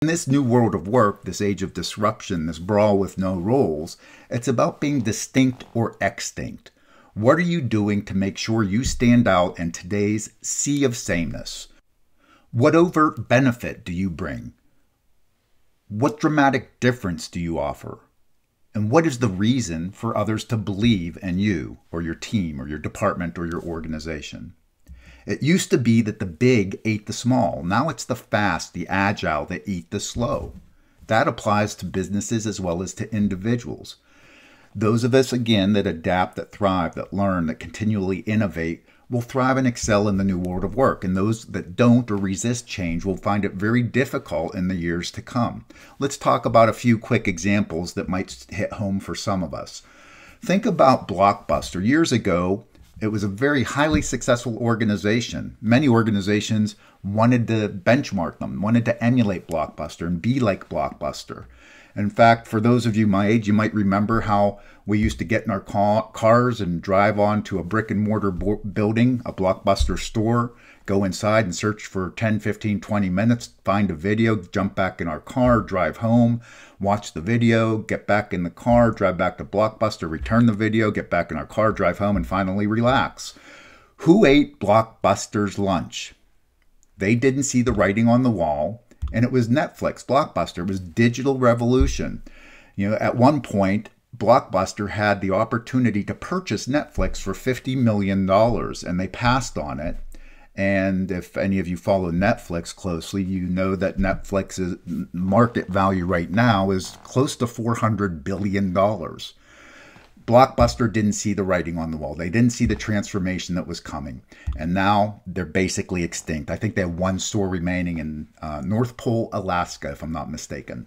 In this new world of work, this age of disruption, this brawl with no roles, it's about being distinct or extinct. What are you doing to make sure you stand out in today's sea of sameness? What overt benefit do you bring? What dramatic difference do you offer? And what is the reason for others to believe in you or your team or your department or your organization? It used to be that the big ate the small. Now it's the fast, the agile that eat the slow. That applies to businesses as well as to individuals. Those of us, again, that adapt, that thrive, that learn, that continually innovate will thrive and excel in the new world of work. And those that don't or resist change will find it very difficult in the years to come. Let's talk about a few quick examples that might hit home for some of us. Think about Blockbuster. Years ago, it was a very highly successful organization. Many organizations wanted to benchmark them, wanted to emulate Blockbuster and be like Blockbuster. In fact, for those of you my age, you might remember how we used to get in our cars and drive on to a brick and mortar building, a Blockbuster store, go inside and search for 10, 15, 20 minutes, find a video, jump back in our car, drive home, watch the video, get back in the car, drive back to Blockbuster, return the video, get back in our car, drive home, and finally relax. Who ate Blockbuster's lunch? They didn't see the writing on the wall, and it was Netflix. Blockbuster was digital revolution. At one point, Blockbuster had the opportunity to purchase Netflix for $50 million, and they passed on it. And if any of you follow Netflix closely, you know that Netflix's market value right now is close to $400 billion. Blockbuster didn't see the writing on the wall. They didn't see the transformation that was coming. And now they're basically extinct. I think they have one store remaining in North Pole, Alaska, if I'm not mistaken.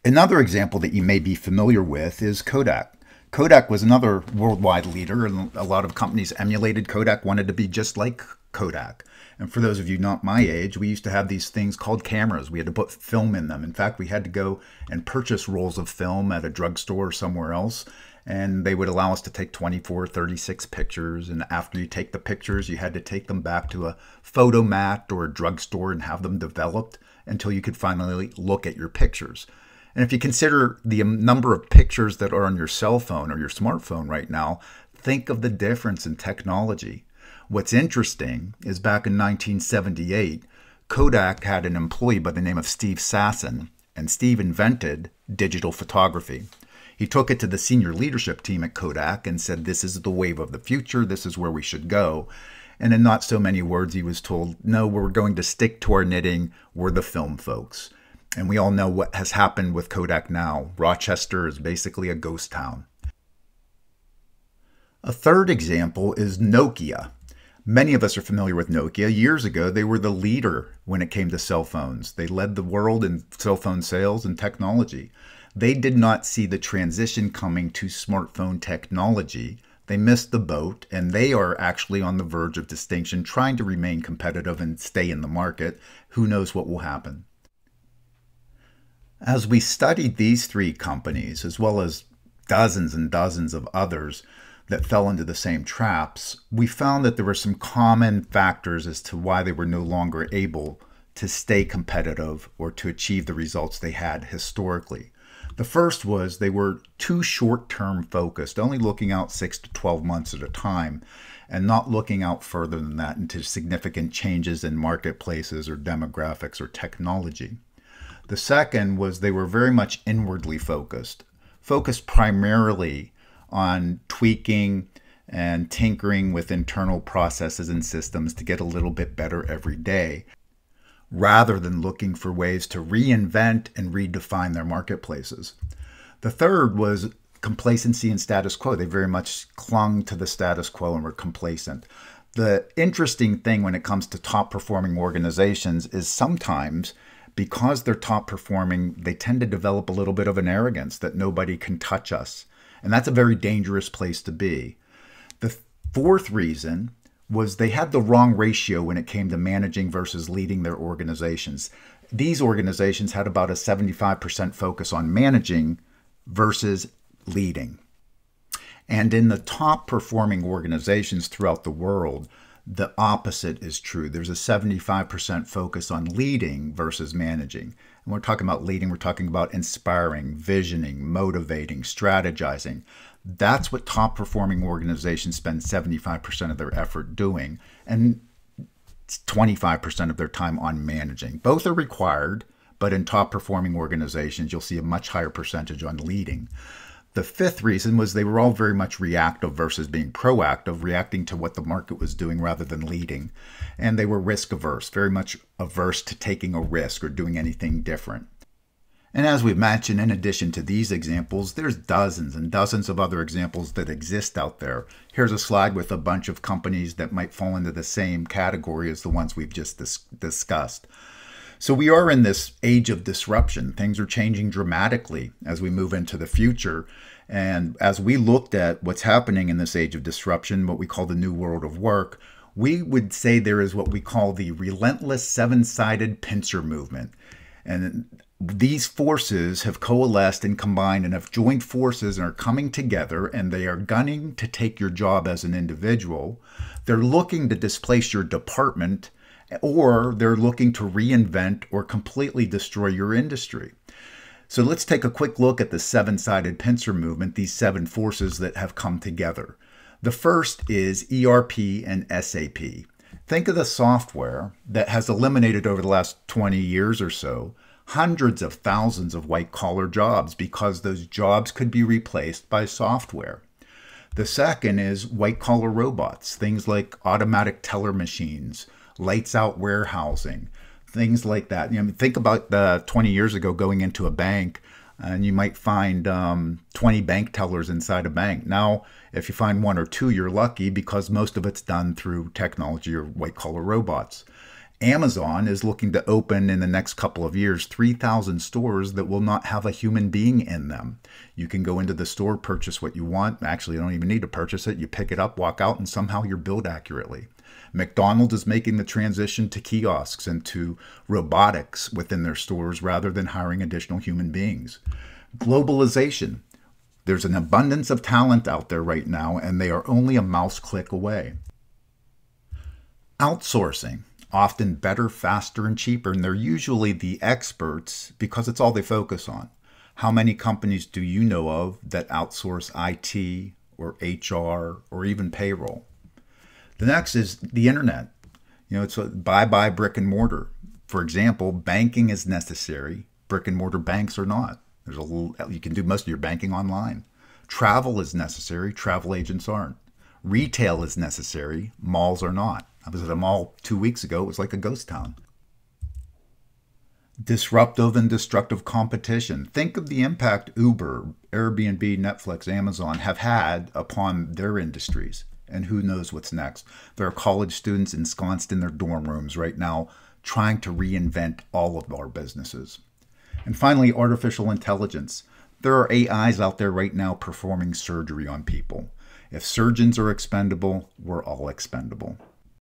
Another example that you may be familiar with is Kodak. Kodak was another worldwide leader, and a lot of companies emulated Kodak, wanted to be just like Kodak. And for those of you not my age, we used to have these things called cameras. We had to put film in them. In fact, we had to go and purchase rolls of film at a drugstore or somewhere else, and they would allow us to take 24, 36 pictures. And after you take the pictures, you had to take them back to a photomat or a drugstore and have them developed until you could finally look at your pictures. And if you consider the number of pictures that are on your cell phone or your smartphone right now, think of the difference in technology. What's interesting is back in 1978, Kodak had an employee by the name of Steve Sasson, and Steve invented digital photography. He took it to the senior leadership team at Kodak and said, this is the wave of the future, this is where we should go. And in not so many words, he was told, no, we're going to stick to our knitting, we're the film folks. And we all know what has happened with Kodak now. Rochester is basically a ghost town. A third example is Nokia. Many of us are familiar with Nokia. Years ago, they were the leader when it came to cell phones. They led the world in cell phone sales and technology. They did not see the transition coming to smartphone technology. They missed the boat, and they are actually on the verge of distinction, trying to remain competitive and stay in the market. Who knows what will happen? As we studied these three companies, as well as dozens and dozens of others that fell into the same traps, we found that there were some common factors as to why they were no longer able to stay competitive or to achieve the results they had historically. The first was they were too short-term focused, only looking out 6 to 12 months at a time, and not looking out further than that into significant changes in marketplaces or demographics or technology. The second was they were very much inwardly focused primarily on tweaking and tinkering with internal processes and systems to get a little bit better every day, rather than looking for ways to reinvent and redefine their marketplaces. The third was complacency and status quo. They very much clung to the status quo and were complacent. The interesting thing when it comes to top performing organizations is sometimes, because they're top performing, they tend to develop a little bit of an arrogance that nobody can touch us. And that's a very dangerous place to be. The fourth reason was they had the wrong ratio when it came to managing versus leading their organizations. These organizations had about a 75% focus on managing versus leading. And in the top performing organizations throughout the world, The opposite is true. There's a 75% focus on leading versus managing. And we're talking about leading, we're talking about inspiring, visioning, motivating, strategizing. That's what top performing organizations spend 75% of their effort doing, and 25% of their time on managing. Both are required, but in top performing organizations, you'll see a much higher percentage on leading. The fifth reason was they were all very much reactive versus being proactive, reacting to what the market was doing rather than leading. And they were risk averse, very much averse to taking a risk or doing anything different. And as we've mentioned, in addition to these examples, there's dozens and dozens of other examples that exist out there. Here's a slide with a bunch of companies that might fall into the same category as the ones we've just discussed. So we are in this age of disruption. Things are changing dramatically as we move into the future. And as we looked at what's happening in this age of disruption, what we call the new world of work, we would say there is what we call the relentless seven-sided pincer movement. And these forces have coalesced and combined and have joined forces and are coming together, and they are gunning to take your job as an individual. They're looking to displace your department, or they're looking to reinvent or completely destroy your industry. So let's take a quick look at the seven-sided pincer movement, these seven forces that have come together. The first is ERP and SAP. Think of the software that has eliminated over the last 20 years or so hundreds of thousands of white-collar jobs because those jobs could be replaced by software. The second is white-collar robots, things like automatic teller machines, lights-out warehousing, things like that. Think about 20 years ago going into a bank, and you might find 20 bank tellers inside a bank. Now, if you find one or two, you're lucky because most of it's done through technology or white-collar robots. Amazon is looking to open in the next couple of years 3,000 stores that will not have a human being in them. You can go into the store, purchase what you want. Actually, you don't even need to purchase it. You pick it up, walk out, and somehow you're billed accurately. McDonald's is making the transition to kiosks and to robotics within their stores rather than hiring additional human beings. Globalization. There's an abundance of talent out there right now, and they are only a mouse click away. Outsourcing. Often better, faster, and cheaper, and they're usually the experts because it's all they focus on. How many companies do you know of that outsource IT or HR or even payroll? The next is the internet. It's a bye-bye brick and mortar. For example, banking is necessary. Brick and mortar banks are not. You can do most of your banking online. Travel is necessary. Travel agents aren't. Retail is necessary. Malls are not. I was at a mall 2 weeks ago. It was like a ghost town. Disruptive and destructive competition. Think of the impact Uber, Airbnb, Netflix, Amazon have had upon their industries. And who knows what's next. There are college students ensconced in their dorm rooms right now trying to reinvent all of our businesses. And finally, artificial intelligence. There are AIs out there right now performing surgery on people. If surgeons are expendable, we're all expendable.